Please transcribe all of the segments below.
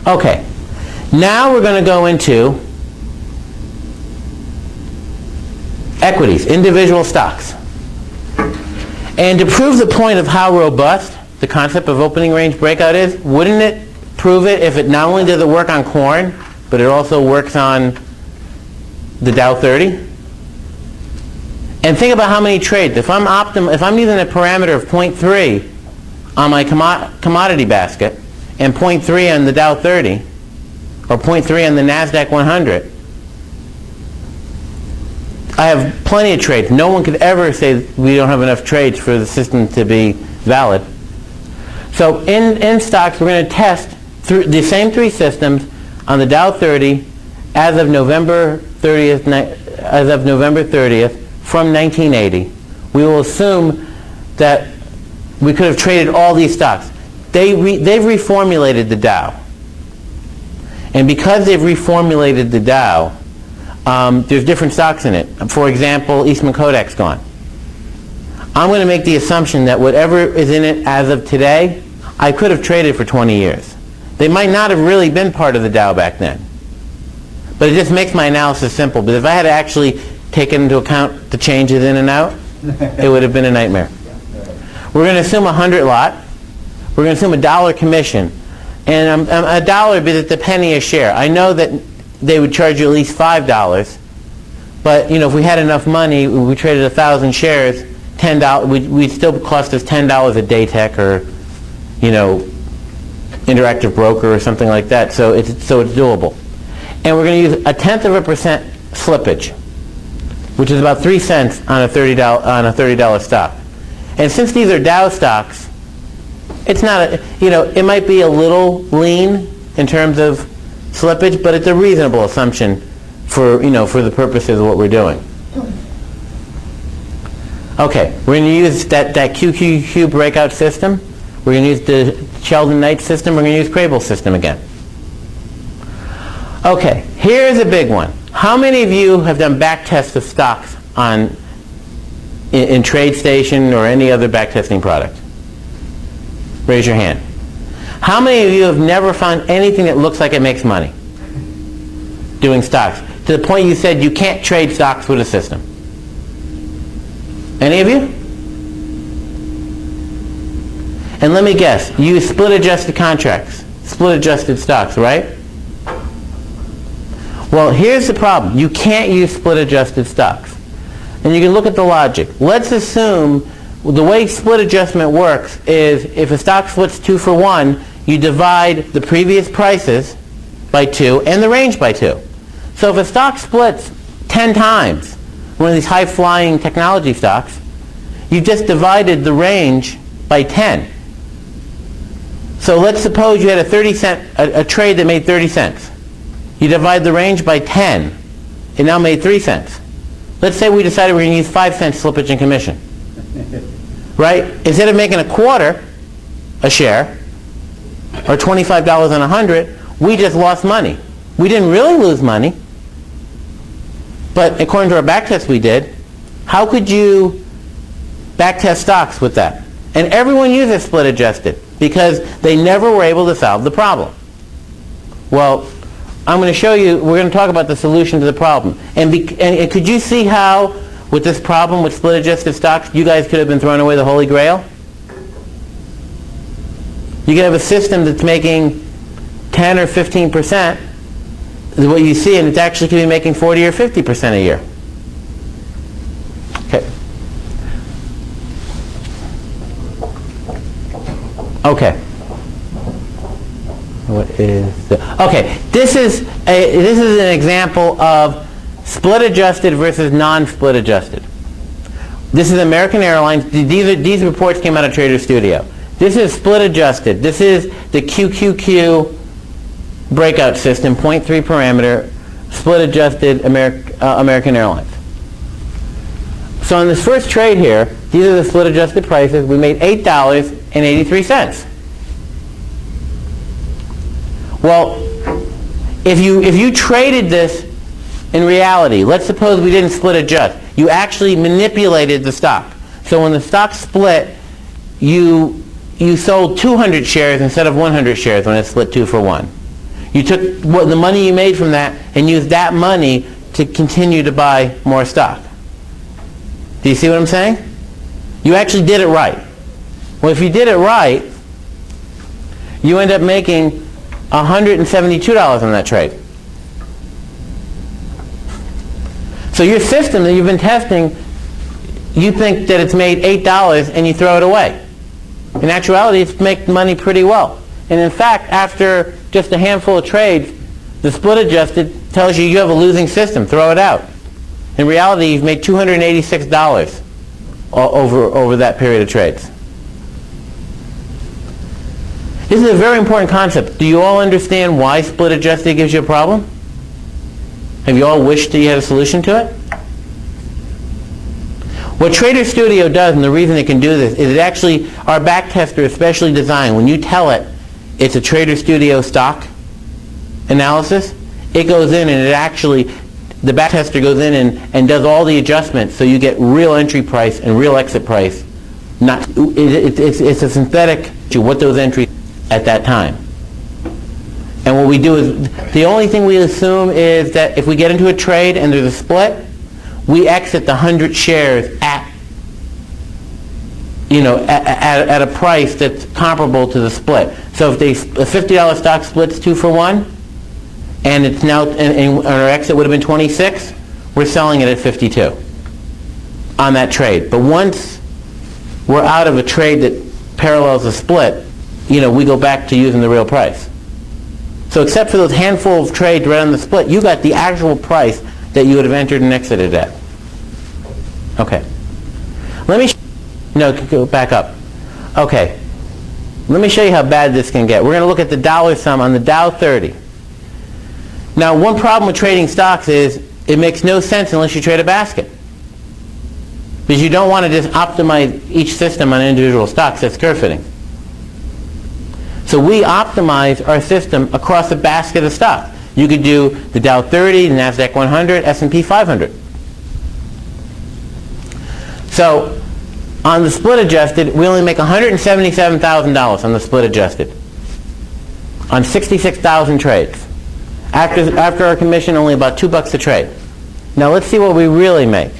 Okay, now we're going to go into equities, individual stocks. And to prove the point of how robust the concept of opening range breakout is, wouldn't it prove it if it not only does it work on corn, but it also works on the Dow 30? And think about how many trades. If I'm using a parameter of 0.3 on my commodity basket and 0.3 on the Dow 30, or 0.3 on the NASDAQ 100, I have plenty of trades. No one could ever say we don't have enough trades for the system to be valid. So in stocks, we're going to test through the same three systems on the Dow 30 as of November 30th from 1980. We will assume that we could have traded all these stocks. They've reformulated the Dow. And because they've reformulated the Dow, there's different stocks in it. For example, Eastman Kodak's gone. I'm going to make the assumption that whatever is in it as of today, I could have traded for 20 years. They might not have really been part of the Dow back then. But it just makes my analysis simple. But if I had to actually take into account the changes in and out, it would have been a nightmare. We're going to assume 100 lot. We're going to assume $1 commission. And $1 because it's a penny a share. I know that they would charge you at least $5. But if we had enough money, we traded 1,000 shares, $10. We'd still cost us $10 a Daytech or Interactive Broker or something like that. So it's doable. And we're going to use 0.1% slippage, which is about 3 cents on a $30 stock. And since these are Dow stocks, it's not it might be a little lean in terms of slippage, but it's a reasonable assumption for the purposes of what we're doing. Okay, we're going to use that QQQ breakout system. We're going to use the Sheldon Knight system. We're going to use Crabel's system again. Okay, here's a big one. How many of you have done back tests of stocks in TradeStation or any other back testing product? Raise your hand. How many of you have never found anything that looks like it makes money doing stocks? To the point you said you can't trade stocks with a system. Any of you? And let me guess, you use split adjusted contracts, split adjusted stocks, right? Well, here's the problem. You can't use split adjusted stocks. And you can look at the logic. Let's assume the way split adjustment works is if a stock splits 2 for 1, you divide the previous prices by 2 and the range by 2. So if a stock splits 10 times, one of these high-flying technology stocks, you've just divided the range by 10. So let's suppose you had a trade that made 30 cents. You divide the range by 10. It now made 3 cents. Let's say we decided we're going to use 5 cents slippage and commission. Right? Instead of making $0.25 a share, or $25 on 100, we just lost money. We didn't really lose money, but according to our backtest we did. How could you backtest stocks with that? And everyone uses split adjusted because they never were able to solve the problem. Well, I'm going to show you, we're going to talk about the solution to the problem. And could you see how, with this problem with split adjusted stocks, you guys could have been throwing away the Holy Grail? You could have a system that's making 10 or 15%, is what you see, and it's actually could be making 40 or 50% a year. Okay. Okay. What is the, okay, this is an example of split adjusted versus non-split adjusted. This is American Airlines. These reports came out of Trader Studio. This is split adjusted. This is the QQQ breakout system, 0.3 parameter, split adjusted American Airlines. So on this first trade here, these are the split adjusted prices. We made $8.83. Well, if you traded this in reality, let's suppose we didn't split adjust. You actually manipulated the stock. So when the stock split, you sold 200 shares instead of 100 shares when it split 2 for 1. You took the money you made from that and used that money to continue to buy more stock. Do you see what I'm saying? You actually did it right. Well, if you did it right, you end up making $172 on that trade. So your system that you've been testing, you think that it's made $8 and you throw it away. In actuality, it's making money pretty well. And in fact, after just a handful of trades, the split adjusted tells you you have a losing system. Throw it out. In reality, you've made $286 over that period of trades. This is a very important concept. Do you all understand why split adjusted gives you a problem? Have you all wished that you had a solution to it? What Trader Studio does, and the reason it can do this, is it actually, our backtester is specially designed. When you tell it it's a Trader Studio stock analysis, it goes in and it actually, the backtester goes in and does all the adjustments so you get real entry price and real exit price. It's a synthetic to what those entries at that time. And what we do is, the only thing we assume is that if we get into a trade and there's a split, we exit the 100 shares at a price that's comparable to the split. So if a $50 stock splits 2 for 1, and it's now, and our exit would have been 26, we're selling it at 52 on that trade. But once we're out of a trade that parallels a split, we go back to using the real price. So except for those handful of trades right on the split, you got the actual price that you would have entered and exited at. Okay. Let me go back up. Okay. Let me show you how bad this can get. We're going to look at the dollar sum on the Dow 30. Now, one problem with trading stocks is it makes no sense unless you trade a basket. Because you don't want to just optimize each system on individual stocks. That's curve fitting. So we optimize our system across a basket of stock. You could do the Dow 30, the NASDAQ 100, S&P 500. So on the split adjusted, we only make $177,000 on the split adjusted on 66,000 trades. After our commission, only about $2 a trade. Now let's see what we really make.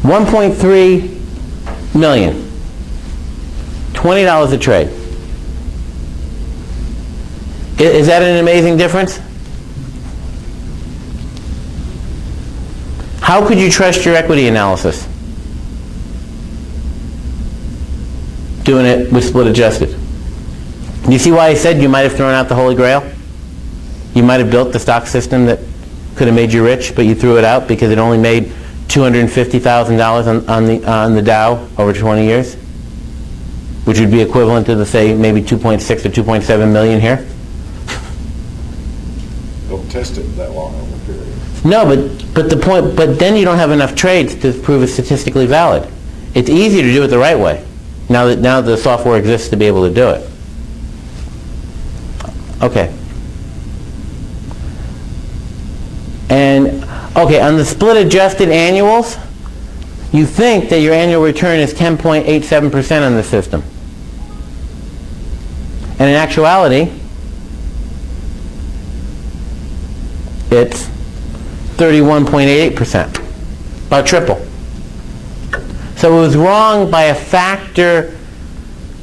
1.3 million. $20 a trade. Is that an amazing difference? How could you trust your equity analysis? Doing it with split adjusted. Do you see why I said you might have thrown out the Holy Grail? You might have built the stock system that could have made you rich, but you threw it out because it only made $250,000 on the Dow over 20 years, which would be equivalent to, say, maybe 2.6 or 2.7 million here. Don't test it that long over a period. No, but then you don't have enough trades to prove it's statistically valid. It's easier to do it the right way. Now the software exists to be able to do it. Okay. And okay, on the split adjusted annuals, you think that your annual return is 10.87% on the system. And in actuality, it's 31.88%, about triple. So it was wrong by a factor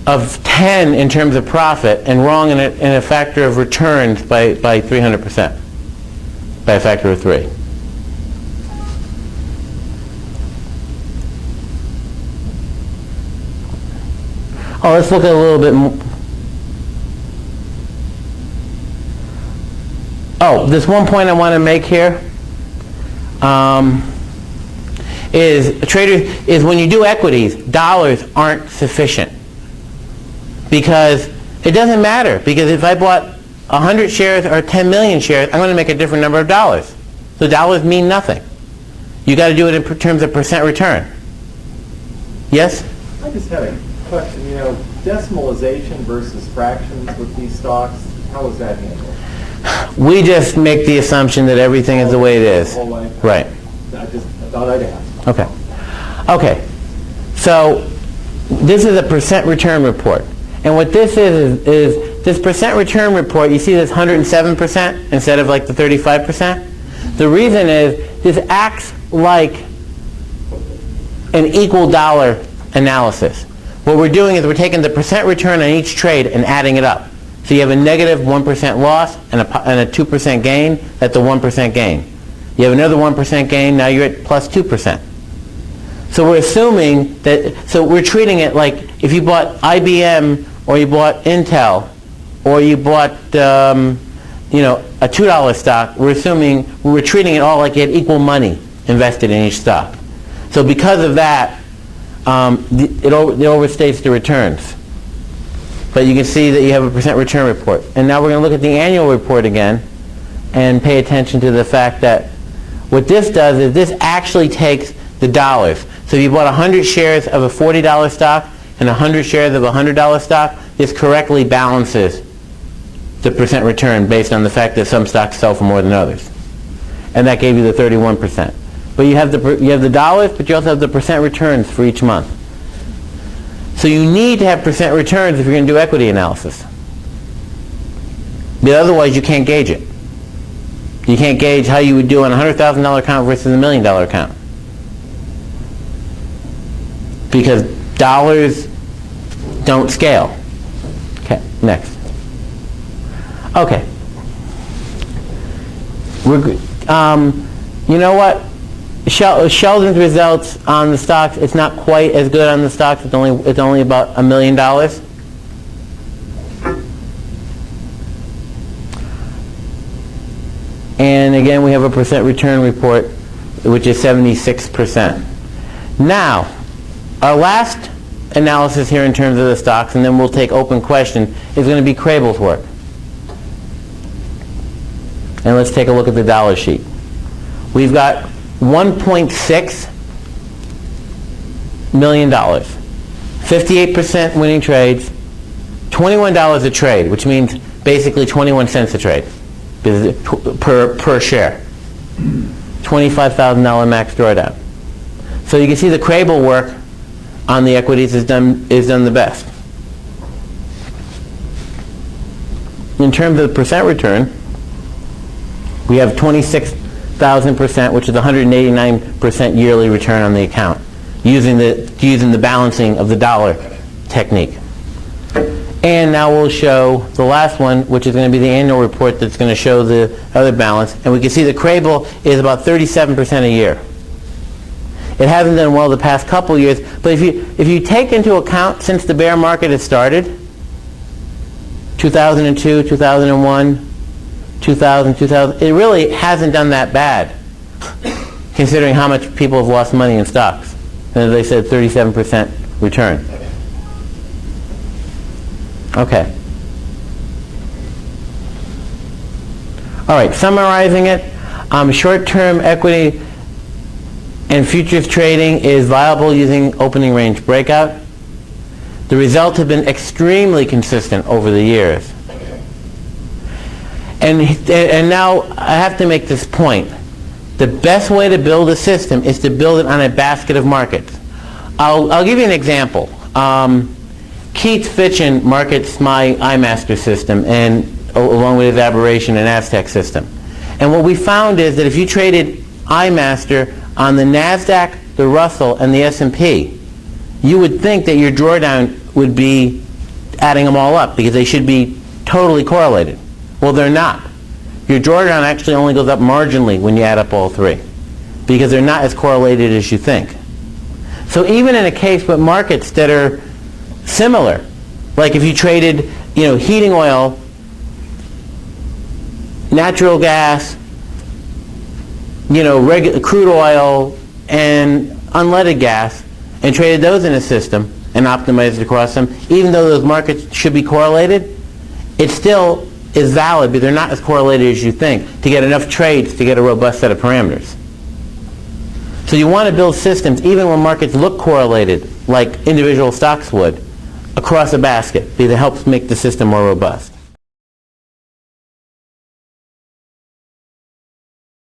of 10 in terms of profit, and wrong in a factor of returns by 300%, by a factor of 3. Oh, let's look at a little bit more. Oh, this one point I want to make here is when you do equities, dollars aren't sufficient. Because it doesn't matter. Because if I bought 100 shares or 10 million shares, I'm going to make a different number of dollars. So dollars mean nothing. You got to do it in terms of percent return. Yes? I just had a question. Decimalization versus fractions with these stocks, how is that handled? We just make the assumption that everything is the way it is. Right. I thought I'd ask. Okay. Okay. So this is a percent return report. And what this is this percent return report, you see this 107% instead of like the 35%? The reason is this acts like an equal dollar analysis. What we're doing is we're taking the percent return on each trade and adding it up. So you have a negative 1% loss and a 2% gain. That's a 1% gain. You have another 1% gain. Now you're at plus 2%. So we're assuming that, so we're treating it like if you bought IBM or you bought Intel or you bought a $2 stock, we're treating it all like you had equal money invested in each stock. So because of that, it overstates the returns. But you can see that you have a percent return report. And now we're going to look at the annual report again and pay attention to the fact that what this does is this actually takes the dollars. So if you bought 100 shares of a $40 stock and 100 shares of a $100 stock, this correctly balances the percent return based on the fact that some stocks sell for more than others. And that gave you the 31%. But you have the dollars, but you also have the percent returns for each month. So you need to have percent returns if you're going to do equity analysis. But otherwise you can't gauge it. You can't gauge how you would do on a $100,000 account versus a $1 million account. Because dollars don't scale. Okay, next. Okay. You know what? Sheldon's results on the stocks, it's not quite as good on the stocks. It's only about $1 million. And again, we have a percent return report, which is 76%. Now, our last analysis here in terms of the stocks, and then we'll take open question, is going to be Crabel's work. And let's take a look at the dollar sheet. We've got $1.6 million, 58% winning trades, $21 a trade, which means basically 21 cents a trade per share, $25,000 max drawdown. So you can see the Crabel work on the equities is done the best. In terms of the percent return, we have 26,000%, which is 189% yearly return on the account, using the balancing of the dollar technique. And now we'll show the last one, which is going to be the annual report that's going to show the other balance. And we can see the Crabel is about 37% a year. It hasn't done well the past couple of years, but if you take into account since the bear market has started, 2002, 2001, 2000, it really hasn't done that bad, considering how much people have lost money in stocks. And as I said, 37% return. Okay. All right, summarizing it, short-term equity and futures trading is viable using opening range breakout. The results have been extremely consistent over the years. And now I have to make this point. The best way to build a system is to build it on a basket of markets. I'll give you an example. Keith Fitchen markets my iMaster system, and along with his Aberration and Aztec system. And what we found is that if you traded iMaster on the NASDAQ, the Russell, and the S&P, you would think that your drawdown would be adding them all up because they should be totally correlated. Well, they're not. Your drawdown actually only goes up marginally when you add up all three because they're not as correlated as you think. So even in a case with markets that are similar, like if you traded, heating oil, natural gas, crude oil, and unleaded gas, and traded those in a system and optimized across them, even though those markets should be correlated, it still is valid, but they're not as correlated as you think to get enough trades to get a robust set of parameters. So you want to build systems, even when markets look correlated, like individual stocks would, across a basket, because it helps make the system more robust.